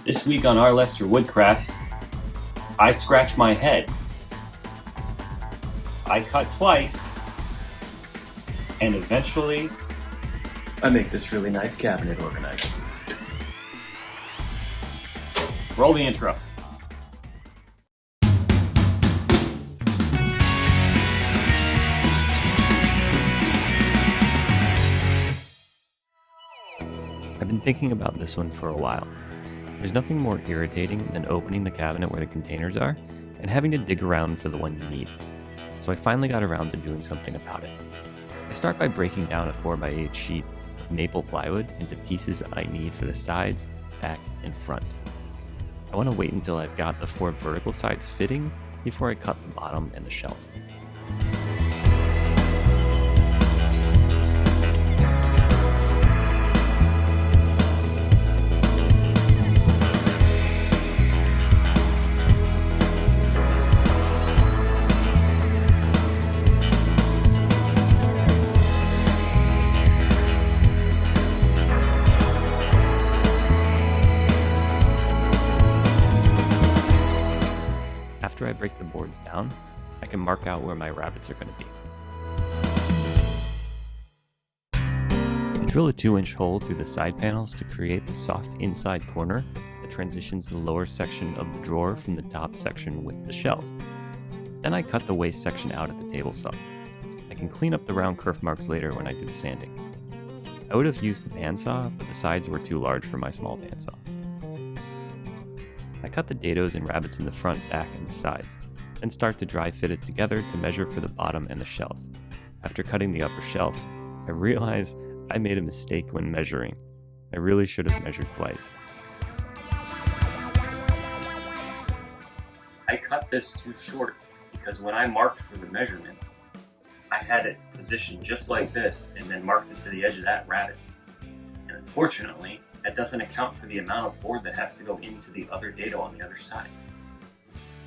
This week on Our Lester Woodcraft, I scratch my head. I cut twice, and eventually I make this really nice cabinet organizer. roll the intro. I've been thinking about this one for a while. There's nothing more irritating than opening the cabinet where the containers are and having to dig around for the one you need. So I finally got around to doing something about it. I start by breaking down a 4x8 sheet of maple plywood into pieces I need for the sides, back, and front. I want to wait until I've got the 4 vertical sides fitting before I cut the bottom and the shelf. After I break the boards down, I can mark out where my rabbets are going to be. I drill a 2-inch hole through the side panels to create the soft inside corner that transitions the lower section of the drawer from the top section with the shelf. Then I cut the waist section out at the table saw. I can clean up the round kerf marks later when I do the sanding. I would have used the bandsaw, but the sides were too large for my small bandsaw. I cut the dados and rabbets in the front, back, and the sides, then start to dry fit it together to measure for the bottom and the shelf. After cutting the upper shelf, I realize I made a mistake when measuring. I really should have measured twice. I cut this too short because when I marked for the measurement, I had it positioned just like this and then marked it to the edge of that rabbet. And unfortunately, that doesn't account for the amount of board that has to go into the other dado on the other side.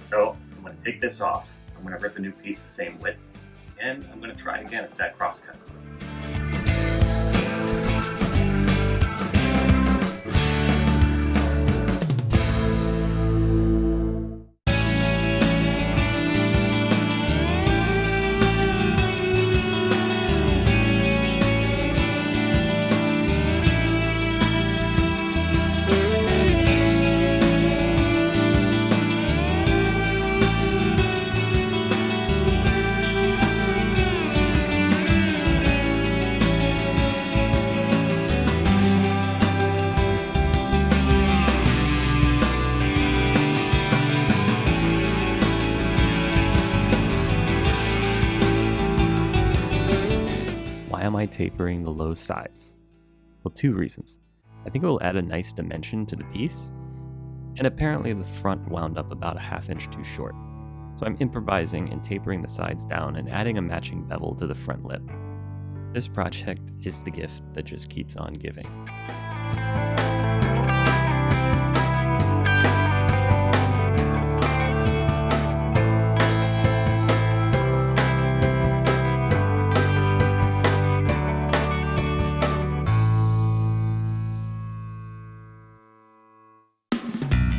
So I'm going to take this off, I'm going to rip a new piece the same width, and I'm going to try again with that crosscut. Why am I tapering the low sides? Well, 2 reasons. I think it will add a nice dimension to the piece, and apparently the front wound up about a 1/2 inch too short. So I'm improvising and tapering the sides down and adding a matching bevel to the front lip. This project is the gift that just keeps on giving.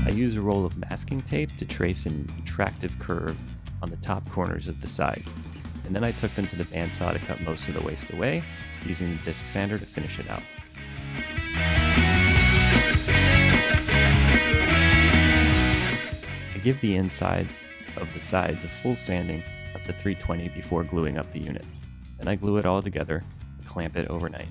I use a roll of masking tape to trace an attractive curve on the top corners of the sides, and then I took them to the bandsaw to cut most of the waste away, using the disc sander to finish it out. I give the insides of the sides a full sanding up to 320 before gluing up the unit. Then I glue it all together and clamp it overnight.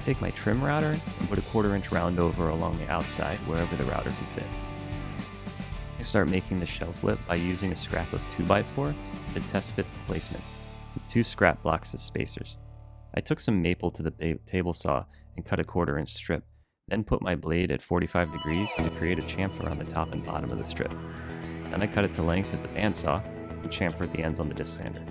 take my trim router and put a 1/4 inch round over along the outside wherever the router can fit. I start making the shelf lip by using a scrap of 2x4 to test fit the placement, with 2 scrap blocks as spacers. I took some maple to the table saw and cut a 1/4 inch strip, then put my blade at 45 degrees to create a chamfer on the top and bottom of the strip. Then I cut it to length at the bandsaw and chamfered the ends on the disc sander.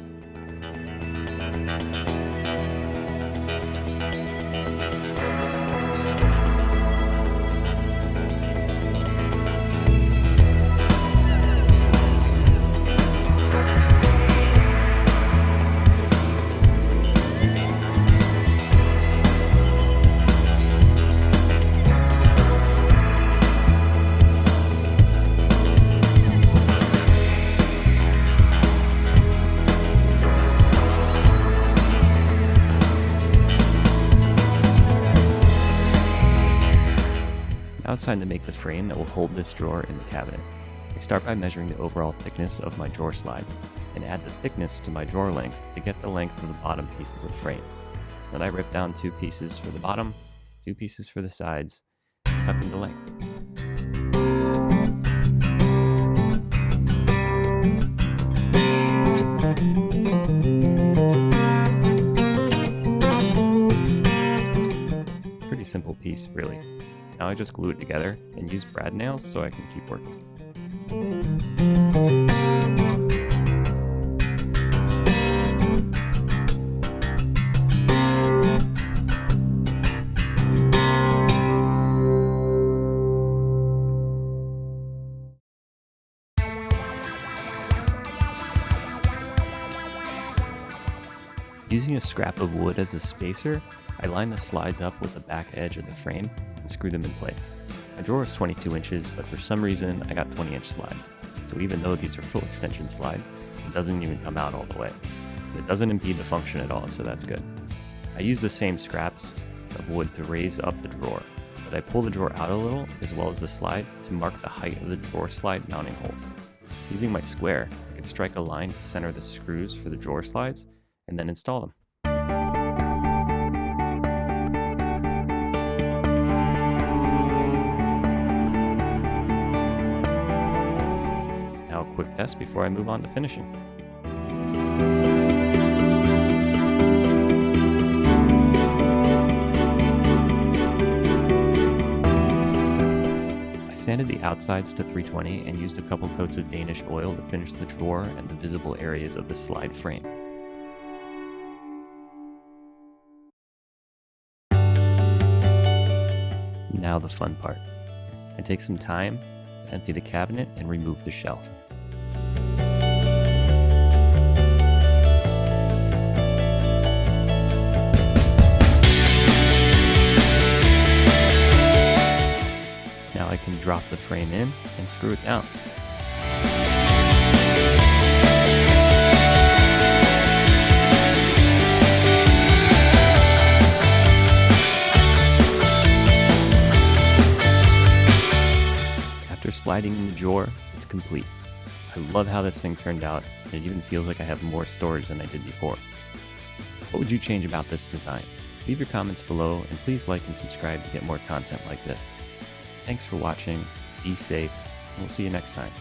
Now it's time to make the frame that will hold this drawer in the cabinet. I start by measuring the overall thickness of my drawer slides and add the thickness to my drawer length to get the length of the bottom pieces of the frame. Then I rip down 2 pieces for the bottom, 2 pieces for the sides, and cut them to length. Pretty simple piece, really. Now I just glue it together and use brad nails so I can keep working. Using a scrap of wood as a spacer, I line the slides up with the back edge of the frame and screw them in place. My drawer is 22 inches, but for some reason I got 20-inch slides. So even though these are full extension slides, it doesn't even come out all the way. And it doesn't impede the function at all, so that's good. I use the same scraps of wood to raise up the drawer, but I pull the drawer out a little as well as the slide to mark the height of the drawer slide mounting holes. Using my square, I can strike a line to center the screws for the drawer slides and then install them. Now a quick test before I move on to finishing. I sanded the outsides to 320 and used a couple coats of Danish oil to finish the drawer and the visible areas of the slide frame. Now the fun part. I take some time to empty the cabinet and remove the shelf. Now I can drop the frame in and screw it down. After sliding in the drawer, it's complete. I love how this thing turned out, and it even feels like I have more storage than I did before. What would you change about this design? Leave your comments below, and please like and subscribe to get more content like this. Thanks for watching, be safe, and we'll see you next time.